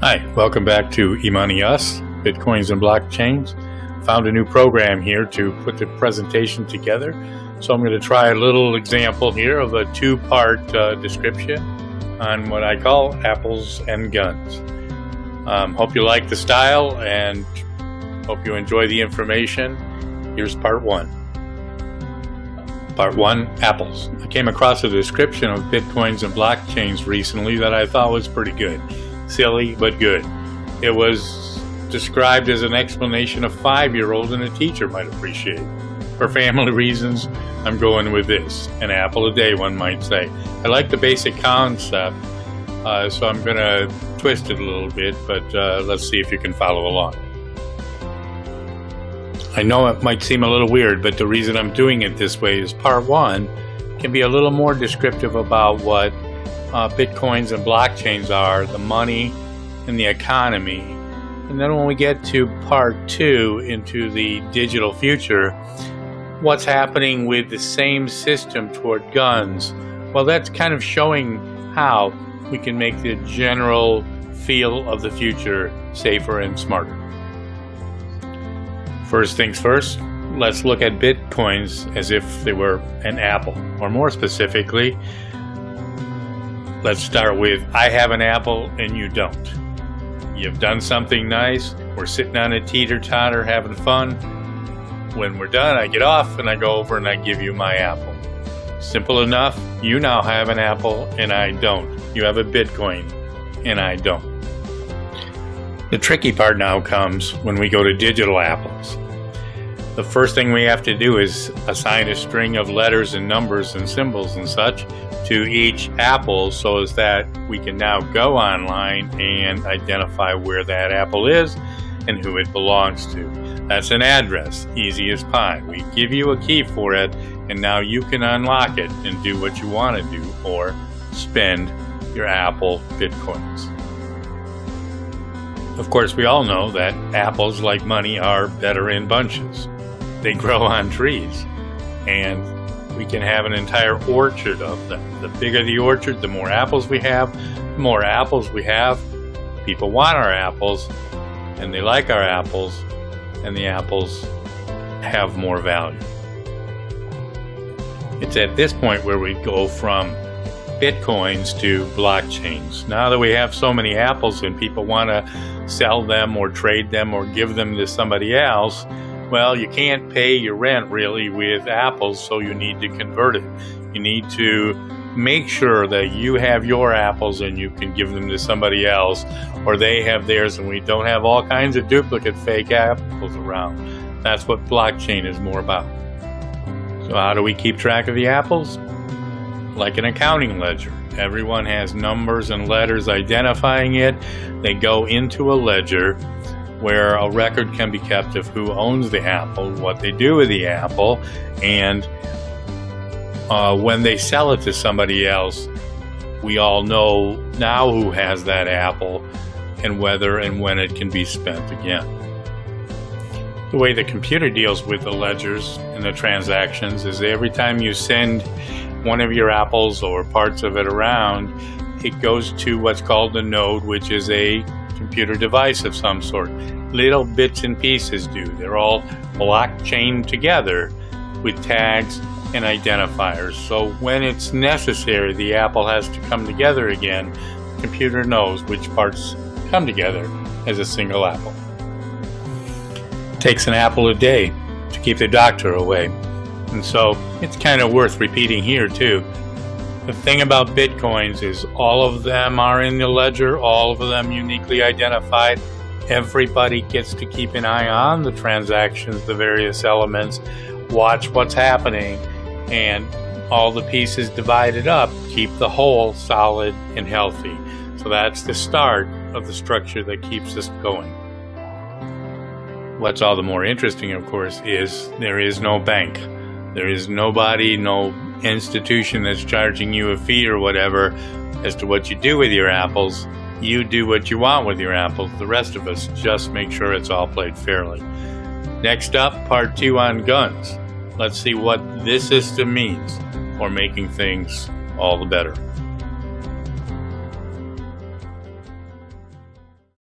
Hi, welcome back to EmoneyUS, Bitcoins and Blockchains. Found a new program here to put the presentation together. So I'm going to try a little example here of a two-part description on what I call apples and guns. Hope you like the style and hope you enjoy the information. Here's part one. Part one, apples. I came across a description of Bitcoins and blockchains recently that I thought was pretty good. Silly, but good. It was described as an explanation a 5-year-old and a teacher might appreciate. For family reasons, I'm going with this. An apple a day, one might say. I like the basic concept, so I'm going to twist it a little bit, but let's see if you can follow along. I know it might seem a little weird, but the reason I'm doing it this way is part one can be a little more descriptive about what Bitcoins and blockchains are, the money and the economy. And then when we get to part two, into the digital future, what's happening with the same system toward guns, well, that's kind of showing how we can make the general feel of the future safer and smarter. First things first, let's look at Bitcoins as if they were an apple, or more specifically, let's start with, I have an apple and you don't. You've done something nice, we're sitting on a teeter-totter having fun. When we're done, I get off and I go over and I give you my apple. Simple enough, you now have an apple and I don't. You have a Bitcoin and I don't. The tricky part now comes when we go to digital apples. The first thing we have to do is assign a string of letters and numbers and symbols and such to each apple so as that we can now go online and identify where that apple is and who it belongs to. That's an address, easy as pie. We give you a key for it and now you can unlock it and do what you want to do or spend your Apple Bitcoins. Of course, we all know that apples, like money, are better in bunches. They grow on trees, and we can have an entire orchard of them. The bigger the orchard, the more apples we have. The more apples we have, people want our apples, and they like our apples, and the apples have more value. It's at this point where we go from Bitcoins to blockchains. Now that we have so many apples and people want to sell them or trade them or give them to somebody else, well, you can't pay your rent really with apples, so you need to convert it. You need to make sure that you have your apples and you can give them to somebody else, or they have theirs, and we don't have all kinds of duplicate fake apples around. That's what blockchain is more about. So how do we keep track of the apples? Like an accounting ledger. Everyone has numbers and letters identifying it. They go into a ledger where a record can be kept of who owns the apple, what they do with the apple, and when they sell it to somebody else, we all know now who has that apple and whether and when it can be spent again. The way the computer deals with the ledgers and the transactions is every time you send one of your apples or parts of it around, it goes to what's called a node, which is a computer device of some sort. Little bits and pieces do. They're all blockchained together with tags and identifiers. So when it's necessary, the apple has to come together again. The computer knows which parts come together as a single apple. It takes an apple a day to keep the doctor away. And so it's kind of worth repeating here too. The thing about Bitcoins is all of them are in the ledger, all of them uniquely identified. Everybody gets to keep an eye on the transactions, the various elements, watch what's happening, and all the pieces divided up keep the whole solid and healthy. So that's the start of the structure that keeps us going. What's all the more interesting, of course, is there is no bank. There is nobody, no institution that's charging you a fee or whatever as to what you do with your apples. You do what you want with your apples. The rest of us just make sure it's all played fairly. Next up, part two on guns. Let's see what this system means for making things all the better.